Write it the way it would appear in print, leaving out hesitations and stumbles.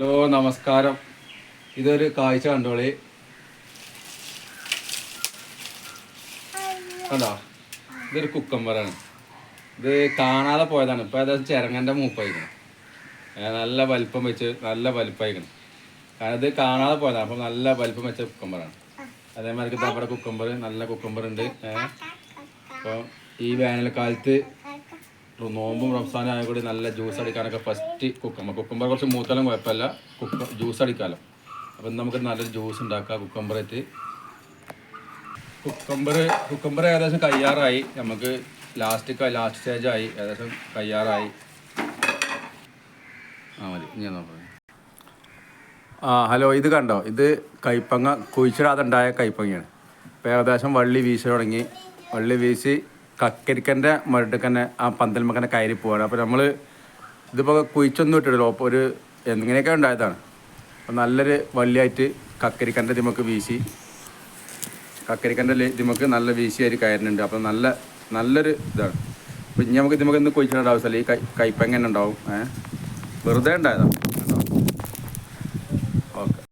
Hello നമസ്കാരം. ഇതൊരു കാഴ്ച കണ്ടോളി. കണ്ടോ, ഇതൊരു കുക്കമ്പറാണ്. ഇത് കാണാതെ പോയതാണ്. ഇപ്പോൾ ഏകദേശം ചിരങ്ങൻ്റെ മൂപ്പായിരിക്കണം. നല്ല വലിപ്പം വെച്ച് നല്ല വലിപ്പമായിരിക്കണം. കാരണം ഇത് കാണാതെ പോയതാണ്. അപ്പം നല്ല വലിപ്പം വെച്ച കുക്കമ്പറാണ്. അതേമാതിരി നമ്മുടെ കുക്കമ്പർ നല്ല കുക്കമ്പർ ഉണ്ട്. അപ്പോൾ ഈ വേനൽക്കാലത്ത് നോമ്പും റംസാനും ആയ കൂടി നല്ല ജ്യൂസ് അടിക്കാനൊക്കെ ഫസ്റ്റ് കുക്കമ്പർ കുറച്ച് മൂത്താലും കുഴപ്പമില്ല, ജ്യൂസ് അടിക്കാമല്ലോ. അപ്പം നമുക്ക് നല്ലൊരു ജ്യൂസ് ഉണ്ടാക്കാം കുക്കമ്പറായിട്ട്. കുക്കമ്പർ ഏകദേശം കയ്യാറായി. നമുക്ക് ലാസ്റ്റ് സ്റ്റേജായി, ഏകദേശം കയ്യാറായി. മതി ഞാൻ നോക്കാം. ഹലോ, ഇത് കണ്ടോ, ഇത് കൈപ്പങ്ങ കുഴിച്ചിടാതെ ഉണ്ടായ കൈപ്പങ്ങയാണ്. ഇപ്പോൾ ഏകദേശം വള്ളി വീശി തുടങ്ങി. വള്ളി വീശി കക്കരിക്കൻ്റെ മരട്ടിൽ തന്നെ ആ പന്തൽമക്കനെ കയറി പോവാണ്. അപ്പോൾ നമ്മൾ ഇതിപ്പോൾ കുഴിച്ചൊന്നും ഇട്ടിടല്ലോ, അപ്പോൾ ഒരു എങ്ങനെയൊക്കെ ഉണ്ടായതാണ്. അപ്പോൾ നല്ലൊരു വള്ളിയായിട്ട് കക്കരിക്കൻ്റെ ഇതിമക്ക് വീശി, കക്കരിക്കൻ്റെ ഇതിമക്ക് നല്ല വീശിയായിട്ട് കയറുന്നുണ്ട്. അപ്പോൾ നല്ലൊരു ഇതാണ്. അപ്പോൾ ഇനി നമുക്ക് ഇതിമക്ക് ഇന്ന് കുഴിച്ചിടേണ്ട ആവശ്യമില്ല. ഈ കൈപ്പങ്ങ തന്നെ ഉണ്ടാവും, വെറുതെ ഉണ്ടായതാണ്.